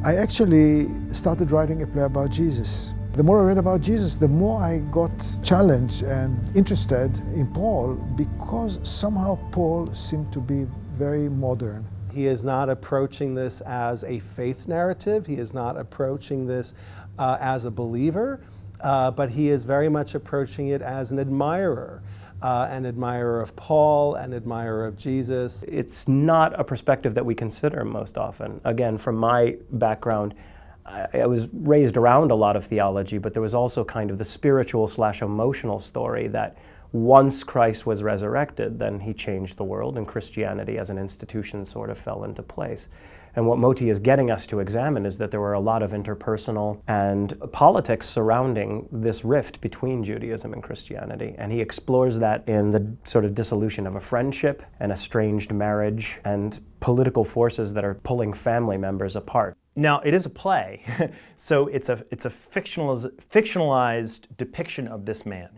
I actually started writing a play about Jesus. The more I read about Jesus, the more I got challenged and interested in Paul, because somehow Paul seemed to be very modern. He is not approaching this as a faith narrative. He is not approaching this as a believer, but he is very much approaching it as an admirer of Paul, an admirer of Jesus. It's not a perspective that we consider most often. Again, from my background, I was raised around a lot of theology, but there was also kind of the spiritual/emotional story that once Christ was resurrected, then he changed the world, and Christianity as an institution sort of fell into place. And what Moti is getting us to examine is that there were a lot of interpersonal and politics surrounding this rift between Judaism and Christianity. And he explores that in the sort of dissolution of a friendship, an estranged marriage, and political forces that are pulling family members apart. Now, it is a play, so it's a fictionalized depiction of this man.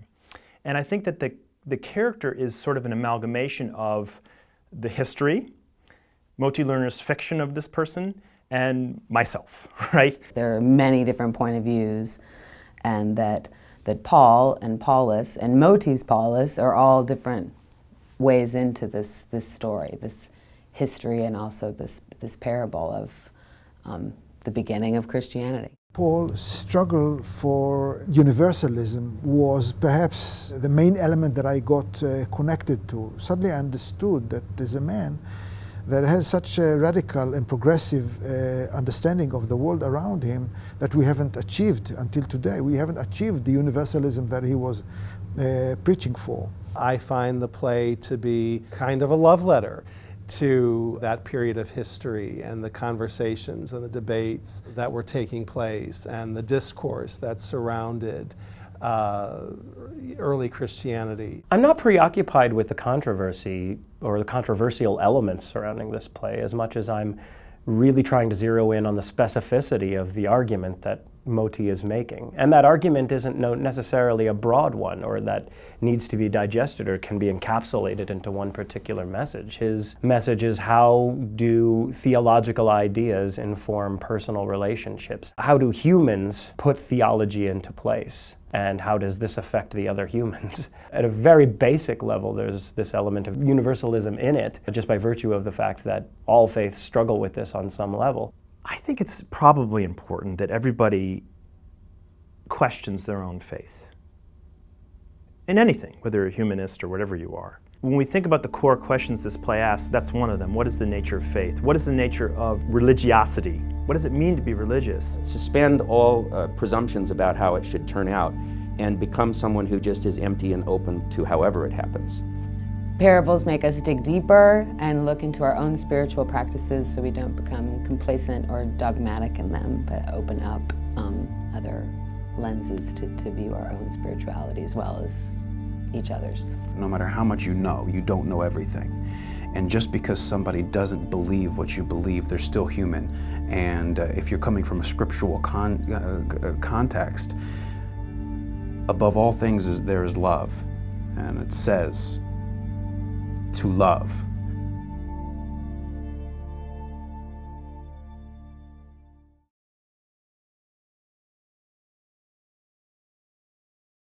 And I think that the character is sort of an amalgamation of the history, Moti Lerner's fiction of this person, and myself, right? There are many different point of views, and that Paul and Paulus and Moti's Paulus are all different ways into this story, this history, and also this parable of the beginning of Christianity. Paul's struggle for universalism was perhaps the main element that I got connected to. Suddenly I understood that there's a man that has such a radical and progressive understanding of the world around him that we haven't achieved until today. We haven't achieved the universalism that he was preaching for. I find the play to be kind of a love letter to that period of history and the conversations and the debates that were taking place and the discourse that surrounded early Christianity. I'm not preoccupied with the controversy or the controversial elements surrounding this play as much as I'm really trying to zero in on the specificity of the argument that Moti is making. And that argument isn't necessarily a broad one or that needs to be digested or can be encapsulated into one particular message. His message is, how do theological ideas inform personal relationships? How do humans put theology into place? And how does this affect the other humans? At a very basic level, there's this element of universalism in it, just by virtue of the fact that all faiths struggle with this on some level. I think it's probably important that everybody questions their own faith. In anything, whether you're a humanist or whatever you are. When we think about the core questions this play asks, that's one of them. What is the nature of faith? What is the nature of religiosity? What does it mean to be religious? Suspend all presumptions about how it should turn out and become someone who just is empty and open to however it happens. Parables make us dig deeper and look into our own spiritual practices so we don't become complacent or dogmatic in them, but open up other lenses to view our own spirituality as well as each other's. No matter how much you know, you don't know everything. And just because somebody doesn't believe what you believe, they're still human. And if you're coming from a scriptural context, above all things there is love. And it says to love.